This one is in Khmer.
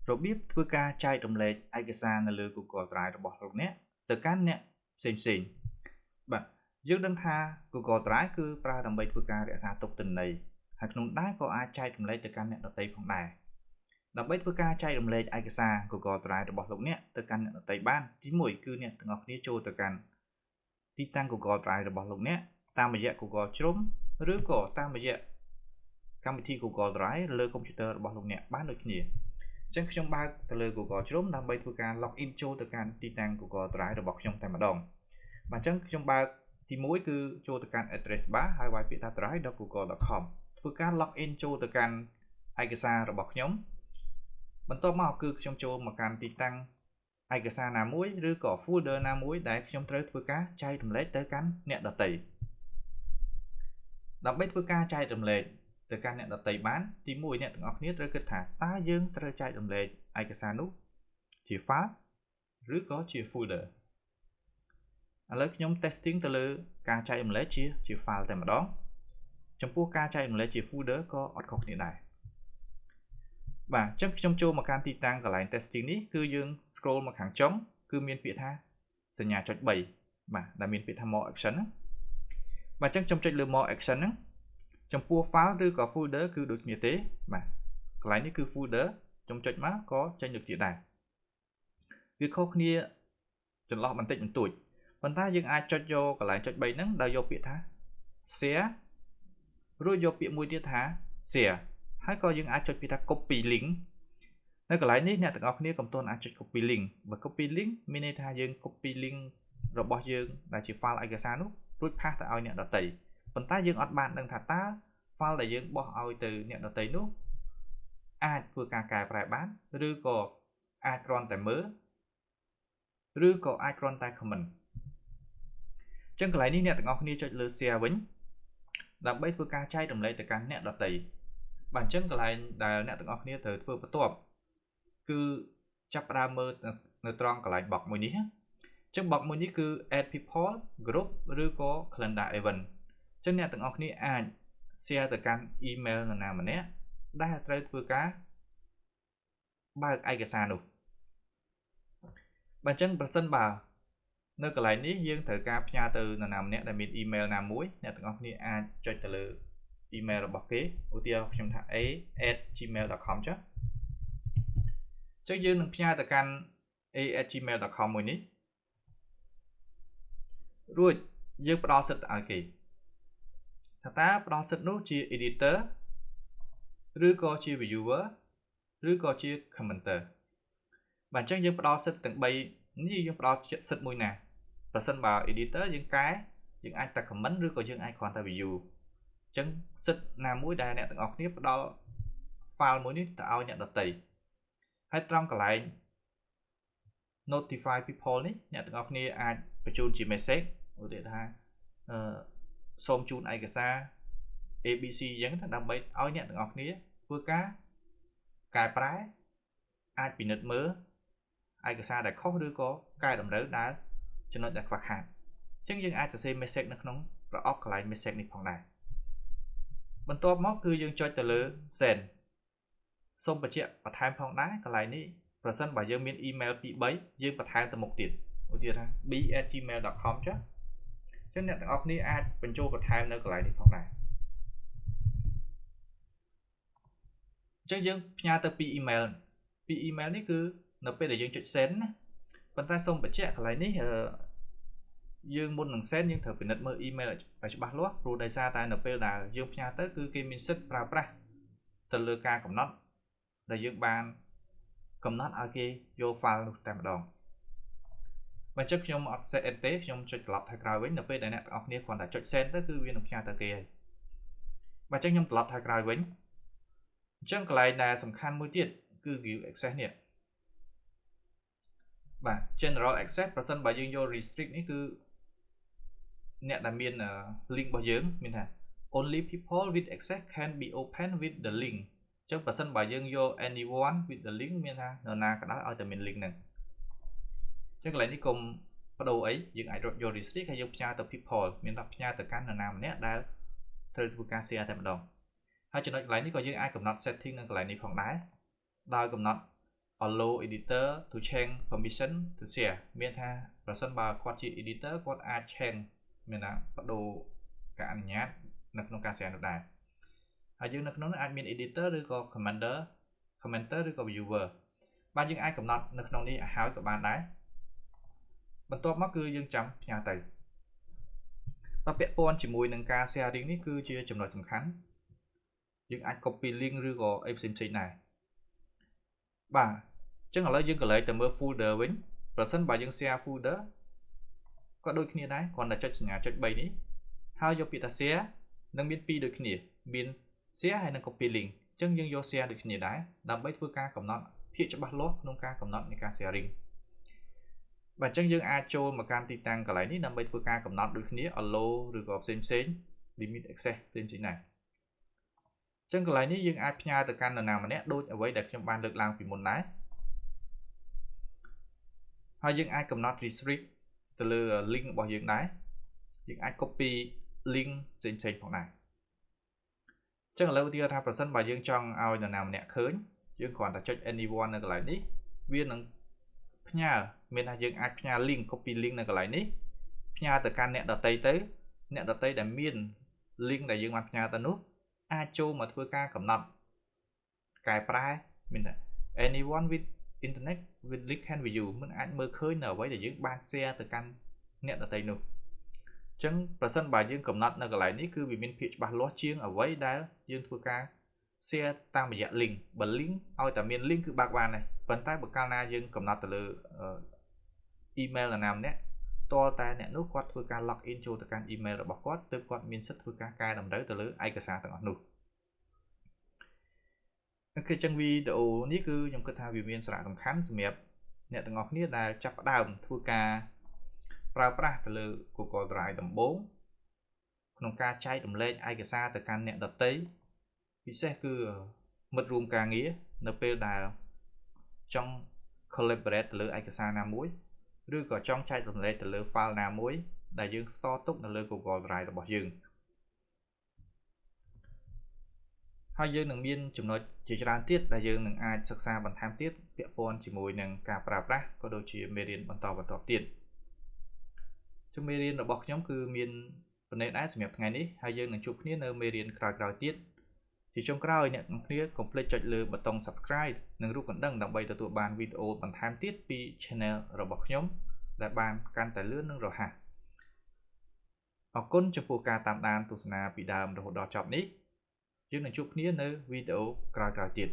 របៀបធ្វើការចែករំលែកឯកសារនៅលើ Google Drive របស់លោកអ្នកទៅកាន់អ្នកផ្សេងៗបាទយើងដឹងថា Google Drive គឺប្រើដើម្បីធ្វើការរក្សាទុកទិន្នន័យហើយក្នុងដែរក៏អាចចែករំលែកទៅកាន់អ្នកដទៃផងដែរដើម្បីធ្វើការចែករំលែកឯកសារ Google Drive របស់លោកអ្នកទៅកាន់អ្នកដទៃបានទី1គឺអ្នកទាំងអស់គ្នាចូលទៅកាន់ទីតាំង Google Drive របស់លោកអ្នកតាមរយៈ Google Chrome ឬក៏តាមរយៈកម្មវិធី Google Drive លើកុំព្យូទ័ររបស់លោកអ្នកបានដូចគ្នាអញ្ចឹងខ្ញុំបើកទៅលើ Google Chrome ដើម្បីធ្វើការ login ចូលទៅកាន់ទីតាំង Google Drive របស់ខ្ញុំតែម្ដងបាទអញ្ចឹងខ្ញុំបើកទី1គឺចូលទៅកាន់ address bar ហើយវាយពាក្យថា drive.google.com ធ្វើការ login ចូលទៅកាន់ឯកសាររបស់ខ្ញុំបន្ទាប់មកគឺខ្ញុំចូលមកកាន់ទីតាំងឯកសារណាមួយឬក៏ folder ណាមួយដែលខ្ញុំត្រូវធ្វើការចែករំលែកទៅកាន់អ្នកដទៃដើម្បីធ្វើការចែករំលែកទៅកាន់អ្នកដទៃបានទី1អ្នកទាំងអស់គ្នាត្រូវគិតថាតើយើងត្រូវចែករំលែកឯកសារនោះជា file ឬក៏ជា folder ឥឡូវខ្ញុំ testing ទៅលើការចែករំលែកជា file តែម្ដងចំពោះការចែករំលែកជា folder ក៏អត់ខុសគ្នាដែរបាទអញ្ចឹងខ្ញុំចូលមកកាន់ទីតាំងកន្លែង testing នេះគឺយើង scroll មកខាងចុងគឺមានពាក្យថាសញ្ញាចុច3បាទដែលមានពាក្យថា more action ណាបាទអញ្ចឹងខ្ញុំចុចលើ more action ហ្នឹងចំពោះ file ឬក៏ folder គឺដូចគ្នាទេបាទកន្លែងនេះគឺ folder ខ្ញុំចុចមកក៏ចេញដូចជាដែរវាខុសគ្នាចន្លោះបន្តិចបន្តួចប៉ុន្តែយើងអាចចុចយកកន្លែងចុច3ហ្នឹងដោយយកពាក្យថា share រួចយកពាក្យមួយទៀតថា share ហើយក៏យើងអាចចុចពាក្យថា copy link នៅកន្លែងនេះអ្នកទាំងអស់គ្នាកុំទាន់អាចចុច copy link បើ copy link មានន័យថាយើង copy link របស់យើងដែលជា file ឯកសារនោះរួចផាសទៅឲ្យអ្នកដទៃប៉ុន្តែយើងអត់បានដឹងថាតើ file ដែលយើងបោះឲ្យទៅអ្នកដទៃនោះអាចធ្វើការកែប្រែបានឬក៏អាចគ្រាន់តែមើលឬក៏អាចគ្រាន់តែ comment អញ្ចឹងកន្លែងនេះអ្នកទាំងអស់គ្នាចុចលើ share វិញដើម្បីធ្វើការចែករំលែកទៅកាន់អ្នកដទៃបាទអញ្ចឹងកន្លែងដែលអ្នកទាំងអស់គ្នាត្រូវធ្វើបន្ទាប់គឺចាប់ផ្ដើមមើលនៅត្រង់កន្លែង box មួយនេះអញ្ចឹង box មួយនេះគឺ add people group ឬក៏ calendar event អញ្ចឹងអ្នកទាំងអស់គ្នាអាច share ទៅកាន់ email នរណាម្នាក់ដែលត្រូវធ្វើការបើកឯកសារនោះបាទអញ្ចឹងប្រសិនបើនៅកន្លែងនេះយើងត្រូវការផ្ញើទៅនរណាម្នាក់ដែលមាន email ណាមួយអ្នកទាំងអស់គ្នាអាចចុចទៅលើ email របស់គេឧទាហរណ៍ខ្ញុំថា a@gmail.com ចុះអញ្ចឹងយើងនឹងផ្ញើទៅកាន់ a@gmail.com មួយនេះរួចយើងផ្ដល់សិទ្ធិឲ្យគេថាតើផ្ដល់សិទ្ធិនោះជា editor ឬក៏ជា viewer ឬក៏ជា commenter បាទអញ្ចឹងយើងផ្ដល់សិទ្ធិទាំង3នេះយើងផ្ដល់សិទ្ធិមួយណាប្រសិនបើ editor យើងកែយើងអាចតែ comment ឬក៏យើងអាចគ្រាន់តែ view អញ្ចឹងសិទ្ធិណាមួយដែលអ្នកទាំងអស់គ្នាផ្ដល់ file មួយនេះទៅឲ្យអ្នកដទៃហើយត្រង់កន្លែង notify people នេះអ្នកទាំងអស់គ្នាអាចបញ្ជូនជា message ឧទាហរណ៍ថាសូមជូនឯកសារ ABC អញ្ចឹងដើម្បីឲ្យអ្នកទាំងអស់គ្នាធ្វើការកែប្រែអាចពិនិត្យមើលឯកសារដែលខុសឬក៏កែតម្រូវដែលចំណុចដែលខ្វះខាតអញ្ចឹងយើងអាចសរសេរ message នៅក្នុងប្រអប់កន្លែង message នេះផងដែរបន្ទាប់មកគឺយើងចុចទៅលើ send សូមបញ្ជាក់បន្ថែមផងដែរកន្លែងនេះប្រសិនបើយើងមាន email 2 3យើងបន្ថែមទៅមុខទៀតឧទាហរណ៍ថា b@gmail.com ចុះអញ្ចឹងអ្នកទាំងអស់គ្នាអាចបញ្ចូលបន្ថែមនៅកន្លែងនេះផងដែរអញ្ចឹងយើងផ្ញើទៅពី email នេះគឺនៅពេលដែលយើងចុច send ណាប៉ុន្តែសូមបញ្ជាក់កន្លែងនេះយើងមុននឹង send យើងត្រូវពិនិត្យមើល email ឲ្យច្បាស់លាស់ព្រោះដោយសារតែនៅពេលដែលយើងផ្ញើទៅគឺគេមានសិទ្ធិប្រើប្រាស់ទៅលើការកំណត់ដែលយើងបានកំណត់ឲ្យគេយក file នោះតែម្ដងបើចឹងខ្ញុំអត់ set ទេខ្ញុំចុចត្រឡប់ថយក្រោយវិញនៅពេលដែលអ្នកទាំងអស់គ្នាគ្រាន់តែចុច send ទៅគឺវានឹងផ្ញើទៅគេហើយបើចឹងខ្ញុំត្រឡប់ថយក្រោយវិញអញ្ចឹងកន្លែងដែលសំខាន់មួយទៀតគឺ view access នេះបាទ general access ប្រសិនបើយើងយក restrict នេះគឺអ្នកដែលមាន link របស់យើងមានថា only people with access can be open with the link អញ្ចឹងប្រសិនបើយើងយក anyone with the link មានថានរណាក៏ដោយឲ្យតែមាន link ហ្នឹងអញ្ចឹងកន្លែងនេះកុំបដូរអីយើងអាចរត់យក restrict ហើយយើងផ្ញើទៅ people មានថាផ្ញើទៅកាន់នរណាម្នាក់ដែលត្រូវធ្វើការ share តែម្ដងហើយចំណុចកន្លែងនេះក៏យើងអាចកំណត់ setting នៅកន្លែងនេះផងដែរដោយកំណត់ allow editor to change permission to share មានថាប្រសិនបើគាត់ជា editor គាត់អាច change មានថាបដូរការអនុញ្ញាតនៅក្នុងការ share នោះដែរហើយយើងនៅក្នុងនោះអាចមាន editor ឬក៏ commenter ឬក៏ viewer បាទយើងអាចកំណត់នៅក្នុងនេះឲ្យហើយក៏បានដែរបន្ទាប់មកគឺយើងចាំផ្ញើទៅបាទពាក់ព័ន្ធជាមួយនឹងការ sharing នេះគឺជាចំណុចសំខាន់យើងអាច copy link ឬក៏អីផ្សេងៗដែរបាទអញ្ចឹងឥឡូវយើងក៏លេចទៅមើល folder វិញប្រសិនបើយើង share folder ក៏ដូចគ្នាដែរគ្រាន់តែចុចសញ្ញាចុច3នេះហើយយកពាក្យថា share នឹងមាន2ដូចគ្នាមាន share ហើយនិង copy link អញ្ចឹងយើងយក share ដូចគ្នាដែរដើម្បីធ្វើការកំណត់ភាពច្បាស់លាស់ក្នុងការកំណត់នៃការ sharing បាទអញ្ចឹងយើងអាចចូលមកកាន់ទីតាំងកន្លែងនេះដើម្បីធ្វើការកំណត់ដូចគ្នា allow ឬក៏ផ្សេង limit access ផ្សេងដែរអញ្ចឹងកន្លែងនេះយើងអាចផ្ញើទៅកាន់នរណាម្នាក់ដូចអ្វីដែលខ្ញុំបានលើកឡើងពីមុនដែរហើយយើងអាចកំណត់ restrict ទៅលើ link របស់យើងដែរយើងអាច copy link ផ្សេងផងដែរអញ្ចឹងឥឡូវឧទាហរណ៍ថាប្រសិនបើយើងចង់ឲ្យនរណាម្នាក់ឃើញយើងគ្រាន់តែចុច anyone នៅកន្លែងនេះវានឹងផ្ញើមានថាយើងអាចផ្ញើ link copy link នៅកន្លែងនេះផ្ញើទៅកាន់អ្នកដទៃទៅអ្នកដទៃដែលមាន link ដែលយើងបានផ្ញើទៅនោះអាចចូលមកធ្វើការកំណត់កែប្រែមានថា anyone with internet with link can view មិនអាចមើលឃើញនៅអ្វីដែលយើងបាន share ទៅកាន់អ្នកដទៃនោះអញ្ចឹងប្រសិនបើយើងកំណត់នៅកន្លែងនេះគឺវាមានភាពច្បាស់លាស់ជាងអ្វីដែលយើងធ្វើការ share តាមរយៈ link បើ link ឲ្យតែមាន link គឺបើកបានដែរប៉ុន្តែបើកាលណាយើងកំណត់ទៅលើ email នរណាម្នាក់តើតែអ្នកនោះគាត់ធ្វើការ log in ចូលទៅកាន់ email របស់គាត់ទើបគាត់មានសិទ្ធិធ្វើការកែតម្រូវទៅលើឯកសារទាំងអស់នោះអូខេចឹងវីដេអូនេះគឺខ្ញុំគិតថាវាមានសារៈសំខាន់សម្រាប់អ្នកទាំងអស់គ្នាដែលចាប់ផ្ដើមធ្វើការប្រើប្រាស់ទៅលើ Google Drive ដំបូងក្នុងការចែករំលែកឯកសារទៅកាន់អ្នកដទៃពិសេសគឺមិត្តរួមការងារនៅពេលដែលចង់ collaborate ទៅលើឯកសារណាមួយឬក៏ចង់ចែករំលែកទៅលើ file ណាមួយដែលយើង store ទុកនៅលើ Google Drive របស់យើងហើយយើងនឹងមានចំណុចជាច្រើនទៀតដែលយើងនឹងអាចសិក្សាបន្ថែមទៀតពាក់ព័ន្ធជាមួយនឹងការប្រើប្រាស់ក៏ដូចជាមេរៀនបន្តទៀតជំមេរៀនរបស់ខ្ញុំគឺមានប៉ុណ្ណេះដែរសម្រាប់ថ្ងៃនេះហើយយើងនឹងជួបគ្នានៅមេរៀនក្រោយៗទៀតជាចុងក្រោយអ្នកទាំងគ្នាកុំភ្លេចចុចលើប៊ូតុង Subscribe និងរូបកណ្ដឹងដើម្បីទទួលបានវីដេអូបន្ថែមទៀតពី Channel របស់ខ្ញុំដែលបានកាន់តែលឿននិងរហ័សអរគុណចំពោះការតាមដានទស្សនាពីដើមរហូតដល់ចប់នេះយើងនឹងជួបគ្នានៅវីដេអូក្រោយៗទៀត